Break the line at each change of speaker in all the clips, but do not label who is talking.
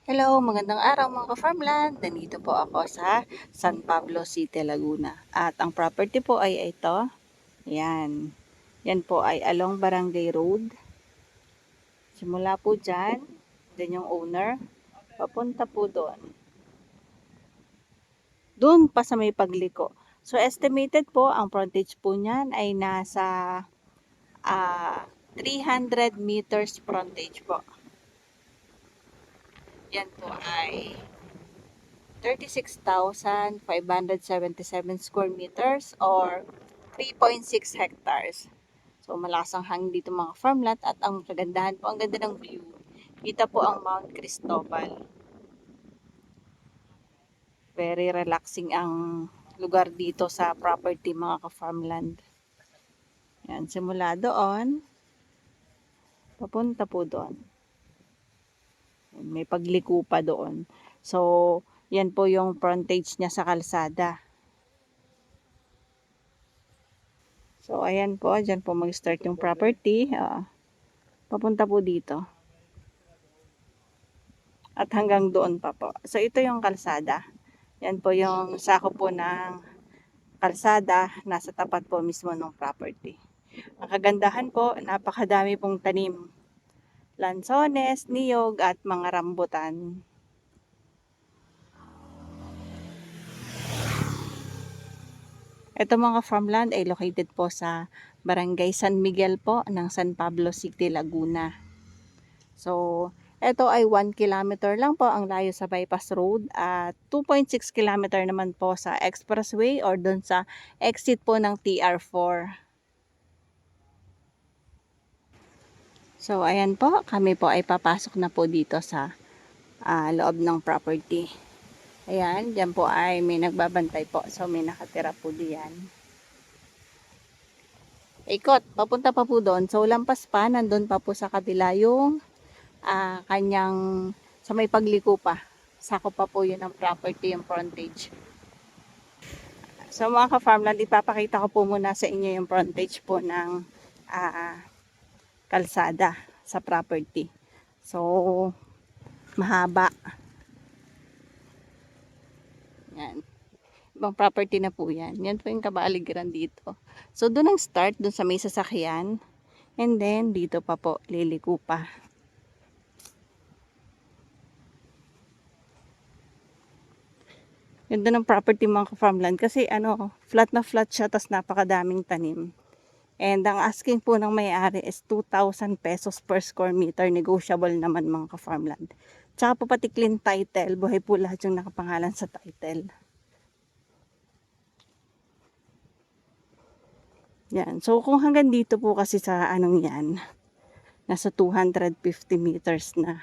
Hello, magandang araw mga ka-farmland. Nandito po ako sa San Pablo City, Laguna. At ang property po ay ito. Yan. Yan po ay along Barangay Road. Simula po dyan. Dyan yung owner. Papunta po doon. Doon pa sa may pagliko. So estimated po ang frontage po niyan ay nasa 300 meters frontage po. Yan po ay 36,577 square meters or 3.6 hectares. So, malakas ang hangin dito mga farmland at ang kagandahan po, ang ganda ng view. Kita po ang Mount Cristobal. Very relaxing ang lugar dito sa property mga ka-farmland. Yan, simula doon, papunta po doon. May pagliko pa doon. So, yan po yung frontage niya sa kalsada. So, ayan po. Diyan po mag-start yung property. Papunta po dito. At hanggang doon pa po. So, ito yung kalsada. Yan po yung sako po ng kalsada. Nasa tapat po mismo ng property. Ang kagandahan po, napakadami pong tanim. Lansones, niyog, at mga rambutan. Ito mga farmland ay located po sa Barangay San Miguel po ng San Pablo City, Laguna. So, ito ay 1 kilometer lang po ang layo sa bypass road at 2.6 kilometer naman po sa expressway or doon sa exit po ng TR4. So, ayan po, kami po ay papasok na po dito sa loob ng property. Ayan, dyan po ay may nagbabantay po. So, may nakatira po diyan. Ikot, papunta pa po doon. So, lampas pa, nandun pa po sa kabila yung kanyang, sa may pagliko pa. Sako pa po yun ang property, yung frontage. So, mga ka-farmland, ipapakita ko po muna sa inyo yung frontage po ng kalsada sa property. So, mahaba. Yan. Ibang property na po yan. Yan po yung kabaligiran dito. So, doon ang start, doon sa may sasakyan. And then, dito pa po, liliko pa. Ganda ng property mga ka-farmland. Kasi, flat na flat siya, tas napakadaming tanim. And ang asking po ng may-ari is 2,000 pesos per square meter. Negotiable naman mga ka-farmland. Tsaka po pati clean title. Buhay po lahat yung nakapangalan sa title. Yan. So, kung hanggang dito po kasi sa yan, nasa 250 meters na.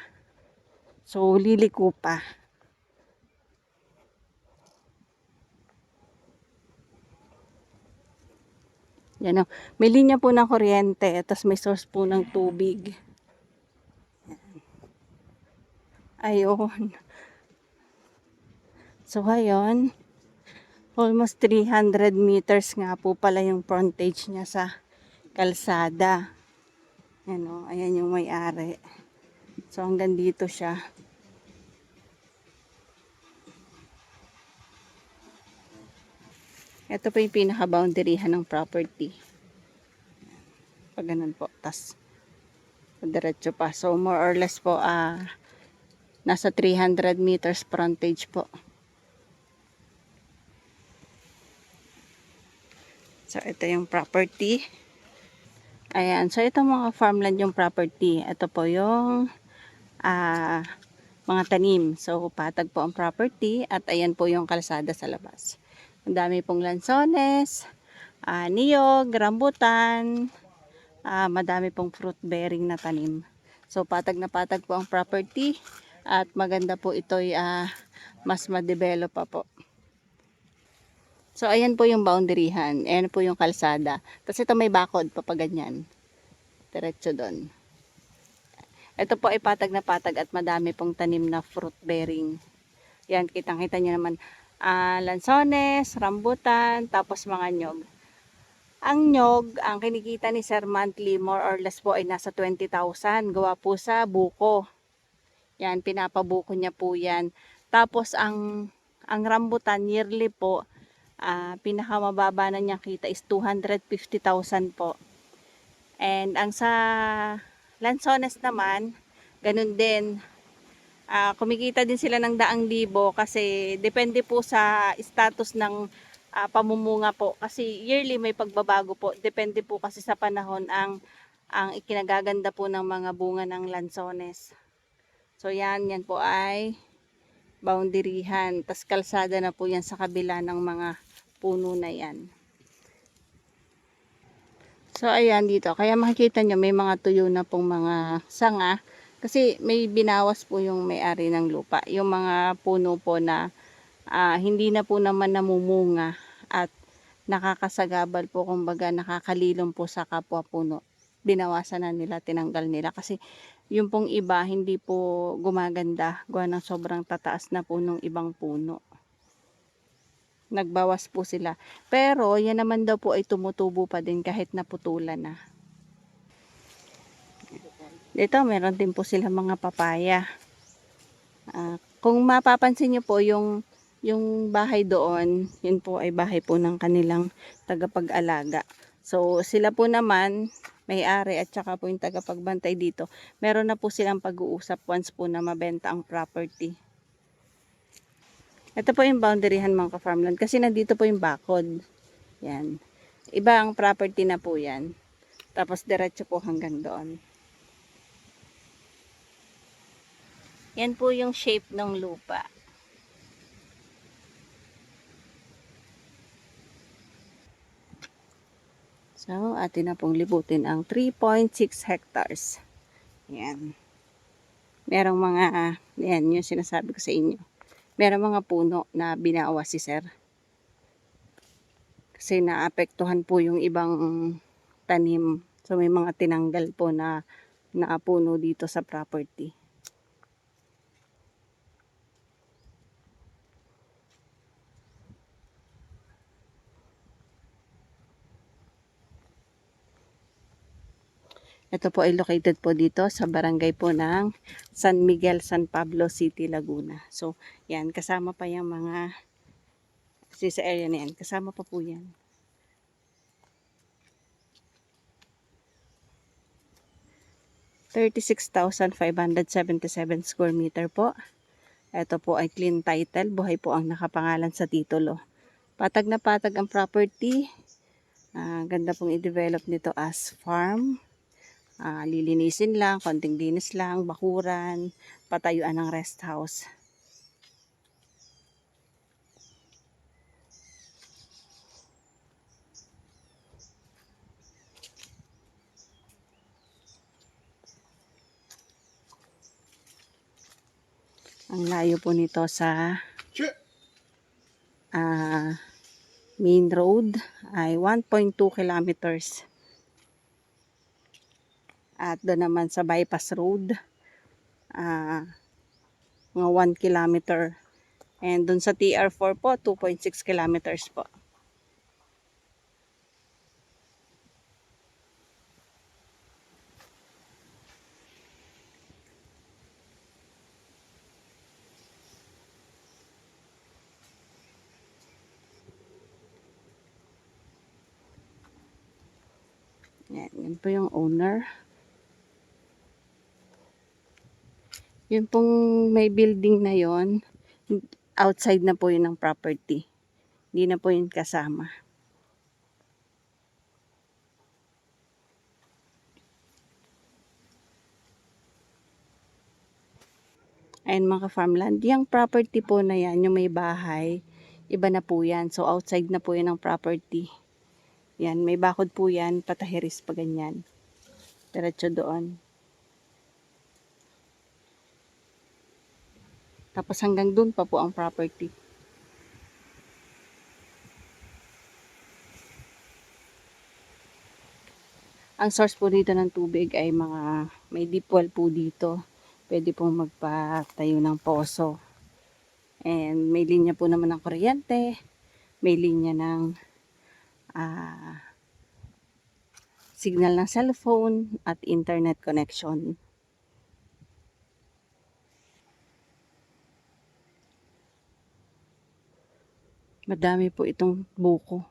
So, liliko pa. Yan o. May linya po ng kuryente. Tapos may source po ng tubig. Ayun. So, ayun. Almost 300 meters nga po pala yung frontage niya sa kalsada. Yan o. Ayan yung may-ari. So, hanggang dito siya. Ito po yung pinaka-boundaryhan ng property. Pag ganun po. Tas, diretso pa. So, more or less po, nasa 300 meters frontage po. So, ito yung property. Ayan. So, ito mga farmland yung property. Ito po yung mga tanim. So, patag po ang property. At ayan po yung kalsada sa labas. Ang dami pong lansones, niyog, rambutan, madami pong fruit bearing na tanim. So, patag na patag po ang property. At maganda po ito'y mas ma-develop pa po. So, ayan po yung boundaryhan. Ayan po yung kalsada. Tapos ito may bakod pa ganyan. Diretso doon. Ito po ay patag na patag at madami pong tanim na fruit bearing. Yan, kitang-kita nyo naman. Lansones, rambutan, tapos mga nyog. Ang nyog, ang kinikita ni Sir monthly, more or less po ay nasa 20,000. Gawa po sa buko. Yan, pinapabuko niya po yan. Tapos ang rambutan yearly po, pinakamababa na niya kita is 250,000 po. And ang sa Lanzones naman, ganun din. Kumikita din sila ng 100,000 kasi depende po sa status ng pamumunga po. Kasi yearly may pagbabago po. Depende po kasi sa panahon ang ikinagaganda po ng mga bunga ng Lanzones. So yan po ay boundaryhan. Tas kalsada na po yan sa kabila ng mga puno na yan. So ayan dito, kaya makikita nyo may mga tuyo na pong mga sanga kasi may binawas po yung may-ari ng lupa. Yung mga puno po na hindi na po naman namumunga at nakakasagabal po, kumbaga nakakalilom po sa kapwa puno. Binawasan na nila, tinanggal nila kasi yung pong iba hindi po gumaganda gawa ng sobrang tataas na po nung ibang puno. Nagbawas po sila. Pero yan naman daw po ay tumutubo pa din kahit naputulan na. Dito meron din po sila mga papaya. Kung mapapansin nyo po yung bahay doon, yun po ay bahay po ng kanilang tagapag-alaga. So sila po naman, may-ari at saka po yung tagapagbantay dito, meron na po silang pag-uusap once po na mabenta ang property. Ito po yung boundaryhan mga ka-farmland kasi nandito po yung bakod. Yan. Iba ang property na po yan. Tapos diretso po hanggang doon. Yan po yung shape ng lupa. So, atin na pong libutin ang 3.6 hectares. Yan. Merong mga, yan yung sinasabi ko sa inyo. Merong mga puno na binawas si sir. Kasi naapektuhan po yung ibang tanim. So, may mga tinanggal po na puno dito sa property. Ito po ay located po dito sa barangay po ng San Miguel, San Pablo City, Laguna. So, yan, kasama pa yung mga, sa area na yan, kasama pa po yan. $36,577 square meter po. Ito po ay clean title, buhay po ang nakapangalan sa titulo. Patag na patag ang property. Ganda pong i-develop nito as farm. Lilinisin lang, konting linis lang, bakuran, patayuan ng rest house. Ang layo po nito sa main road ay 1.2 kilometers. At doon naman sa bypass road, mga 1 kilometer. And doon sa TR4 po, 2.6 kilometers po. Yan po yung owner. Yun pong may building na yon, outside na po yun ng property. Hindi na po yun kasama. Ayun mga farmland, yung property po na yan, yung may bahay, iba na po yan. So outside na po yun ng property. Yan, may bakod po yan, patahiris pa ganyan. Diretso doon. Tapos hanggang doon pa po ang property. Ang source po dito ng tubig ay may deep well po dito. Pwede pong magpatayo ng poso. And may linya po naman ng kuryente. May linya ng signal ng cellphone at internet connection. Madami po itong buko.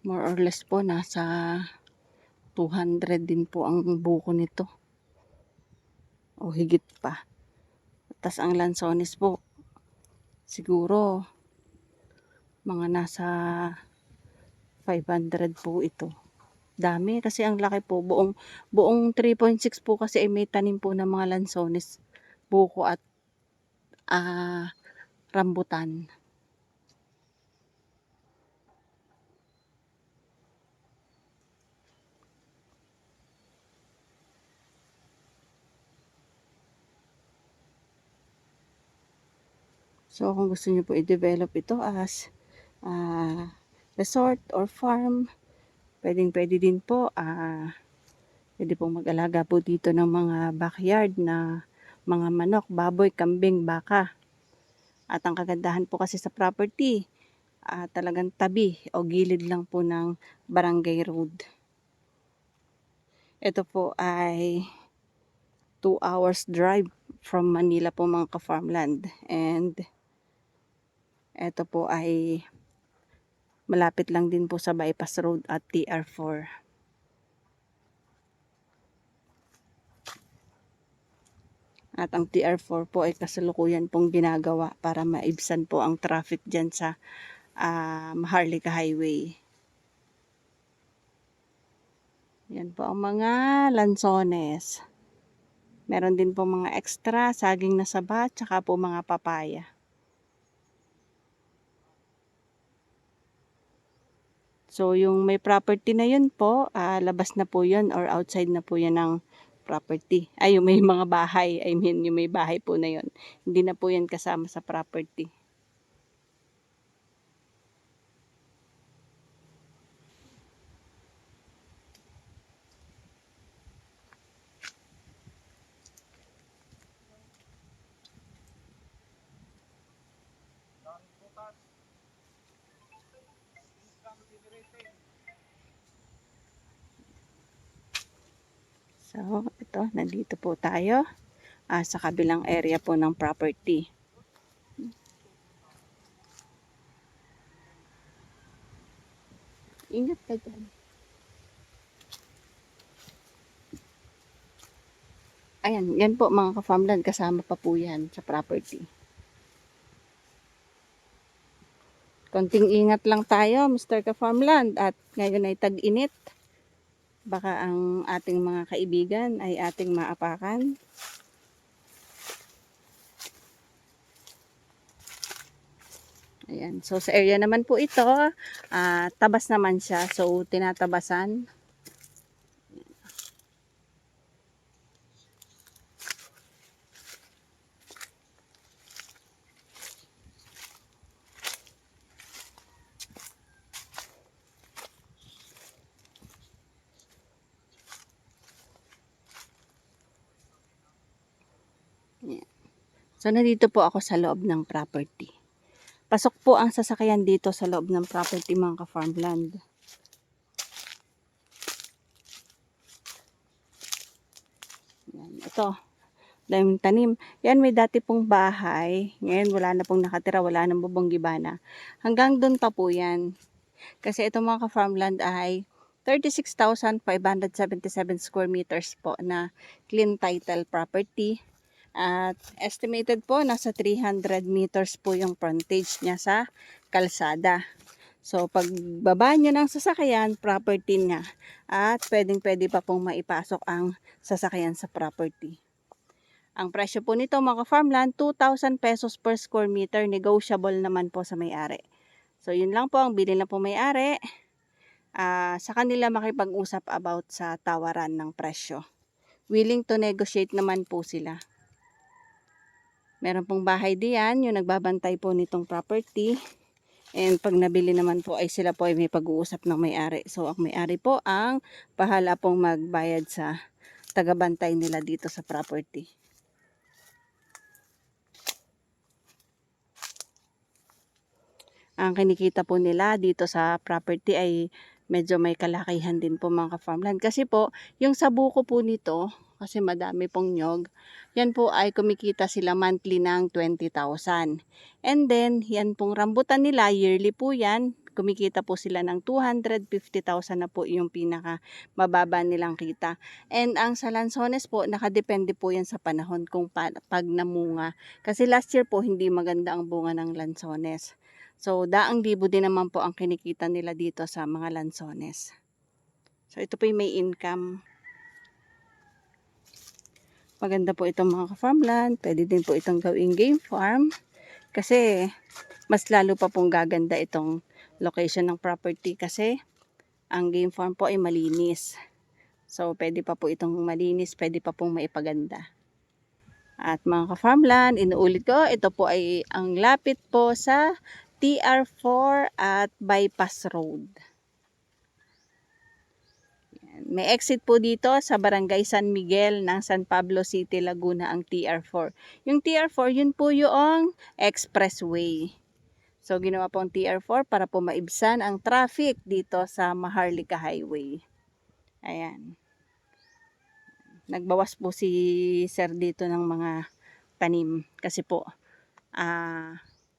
More or less po, nasa 200 din po ang buko nito. O higit pa. Tapos ang lansones po, siguro mga nasa 500 po ito. Dami kasi ang laki po. Buong 3.6 po kasi ay may tanim po ng mga lansones, buko at rambutan. So kung gusto niyo po i-develop ito as resort or farm, pwede din po. Pwede pong mag-alaga po dito ng mga backyard na mga manok, baboy, kambing, baka. At ang kagandahan po kasi sa property, talagang tabi o gilid lang po ng barangay road. Ito po ay 2 hours drive from Manila po mga ka-farmland. And ito po ay malapit lang din po sa bypass road at TR4. At ang TR4 po ay kasalukuyan pong ginagawa para maibsan po ang traffic dyan sa Maharlika Highway. Yan po ang mga lansones. Meron din po mga extra, saging na saba, tsaka po mga papaya. So, yung may property na yun po, labas na po yun or outside na po yan ng property. Ay, yung may mga bahay, yung may bahay po na yun. Hindi na po yan kasama sa property. So, ito, nandito po tayo sa kabilang area po ng property. Ingat ka dyan. Ayan, yan po mga ka-farmland, kasama pa po yan sa property. Konting ingat lang tayo, Mr. Ka-farmland, at ngayon ay tag-init. Baka ang ating mga kaibigan ay ating maapakan. Ayan. So, sa area naman po ito, tabas naman siya. So, tinatabasan. Ayan. So, nandito po ako sa loob ng property. Pasok po ang sasakyan dito sa loob ng property mga ka-farmland. Yan, ito, daming tanim. Yan, may dati pong bahay. Ngayon, wala na pong nakatira, wala nang bubong gibana. Hanggang doon pa po yan. Kasi ito mga ka-farmland ay 36,577 square meters po na clean title property. At estimated po, nasa 300 meters po yung frontage niya sa kalsada. So, pag baba nyo ng sasakyan, property niya. At pwede pa pong maipasok ang sasakyan sa property. Ang presyo po nito mga farmland, 2,000 pesos per square meter. Negotiable naman po sa may-ari. So, yun lang po ang bilhin na po may-ari. Sa kanila makipag-usap about sa tawaran ng presyo. Willing to negotiate naman po sila. Meron pong bahay diyan, yung nagbabantay po nitong property. And pag nabili naman po ay sila po ay may pag-uusap ng may-ari. So ang may-ari po ang bahala pong magbayad sa tagabantay nila dito sa property. Ang kinikita po nila dito sa property ay medyo may kalakihan din po mga ka-farmland. Kasi po, yung sa buko po nito, kasi madami pong nyog. Yan po ay kumikita sila monthly ng 20,000. And then, yan pong rambutan nila, yearly po yan. Kumikita po sila ng 250,000 na po yung pinaka mababa nilang kita. And ang sa lansones po, nakadepende po yan sa panahon kung pag namunga. Kasi last year po, hindi maganda ang bunga ng lansones. So, daang libo din naman po ang kinikita nila dito sa mga lansones. So, ito po yung may income. Maganda po itong mga farmland. Pwede din po itong gawing game farm. Kasi, mas lalo pa pong gaganda itong location ng property. Kasi, ang game farm po ay malinis. So, pwede pa po itong malinis. Pwede pa pong maipaganda. At mga ka-farmland, inuulit ko, ito po ay ang lapit po sa TR4 at Bypass Road. May exit po dito sa Barangay San Miguel ng San Pablo City, Laguna ang TR4. Yung TR4, yun po yung expressway. So, ginawa po ang TR4 para po maibsan ang traffic dito sa Maharlika Highway. Ayan. Nagbawas po si Sir dito ng mga tanim. Kasi po,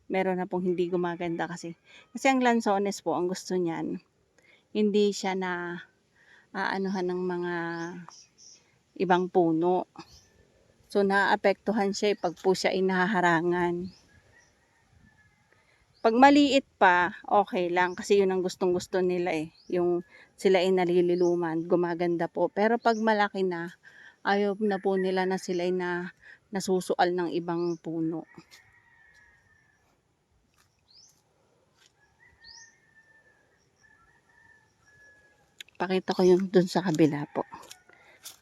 meron na pong hindi gumaganda kasi. Kasi ang lansones po, ang gusto niyan, hindi siya na aanuhan ng mga ibang puno. So, naapektuhan siya pag po siya ay nahaharangan. Pag maliit pa, okay lang kasi yun ang gustong-gusto nila eh. Yung sila ay nalililuman, gumaganda po. Pero pag malaki na, ayaw na po nila na sila ay nasusual ng ibang puno. Pakita ko yung dun sa kabila po.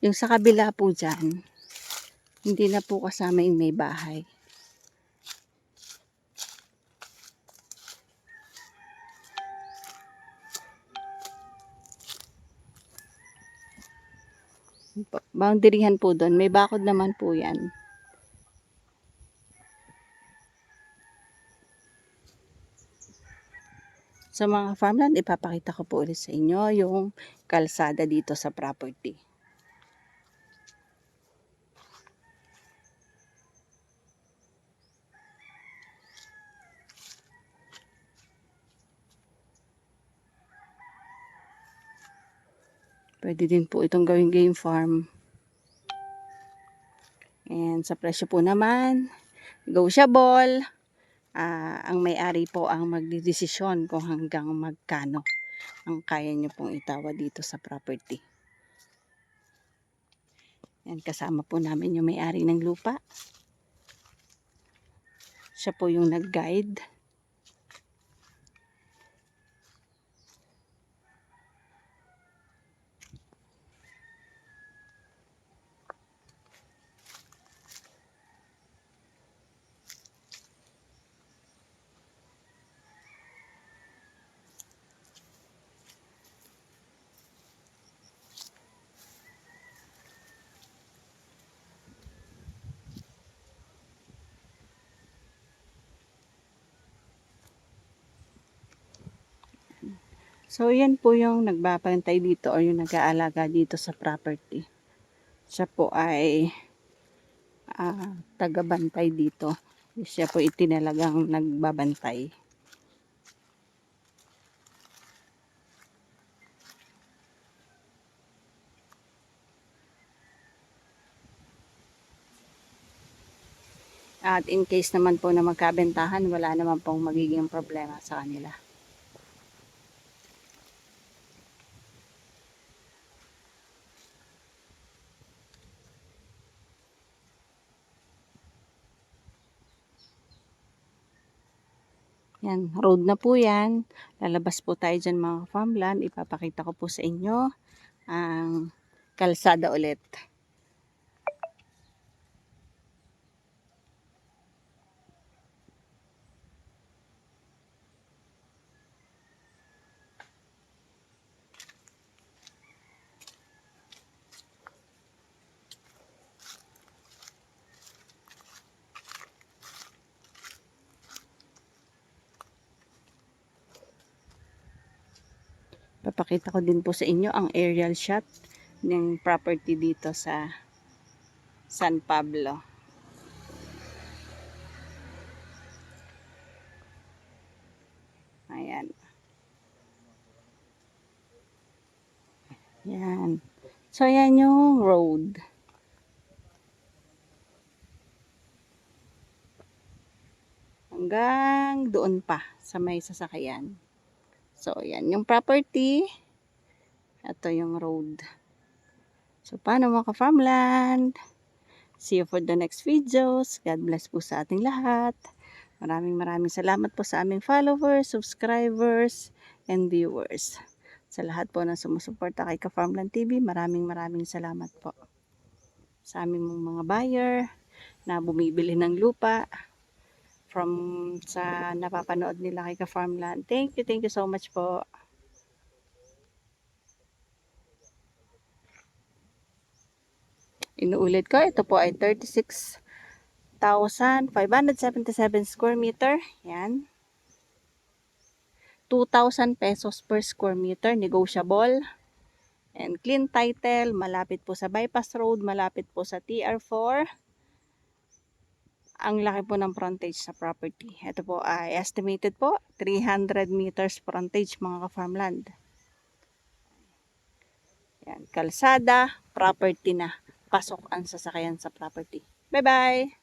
Yung sa kabila po dyan, hindi na po kasama yung may bahay. Boundaryhan po doon. May bakod naman po yan. Sa mga farmland, ipapakita ko po ulit sa inyo yung kalsada dito sa property. Pwede din po itong gawing game farm. And sa presyo po naman, negotiable. Ang may-ari po ang magdidesisyon kung hanggang magkano ang kaya nyo pong itawa dito sa property. Yan, kasama po namin yung may-ari ng lupa. Siya po yung nag-guide. So, yan po yung nagbabantay dito or yung nag-aalaga dito sa property. Siya po ay taga-bantay dito. Siya po itinalagang nagbabantay. At in case naman po na magkabentahan, wala naman pong magiging problema sa kanila. Yan, road na po yan. Lalabas po tayo dyan mga farmland. Ipapakita ko po sa inyo ang kalsada ulit. Papakita ko din po sa inyo ang aerial shot ng property dito sa San Pablo. Ayan. Yan. So, yan yung road. Hanggang doon pa sa may sasakyan. So, yan yung property. Ito yung road. So, paano mga ka-farmland? See you for the next videos. God bless po sa ating lahat. Maraming salamat po sa aming followers, subscribers, and viewers. Sa lahat po na sumusuporta kay Ka-Farmland TV, maraming salamat po. Sa aming mga buyer na bumibili ng lupa from sa napapanood nila kay Ka-Farmland. Thank you so much po. Inuulit ko, ito po ay 36,577 square meter. Yan. 2,000 pesos per square meter, negotiable. And clean title, malapit po sa bypass road, malapit po sa TR4. Ang laki po ng frontage sa property. Ito po ay estimated po, 300 meters frontage mga ka-farmland. Yan, kalsada, property na. Pasok ang sasakyan sa property. Bye-bye!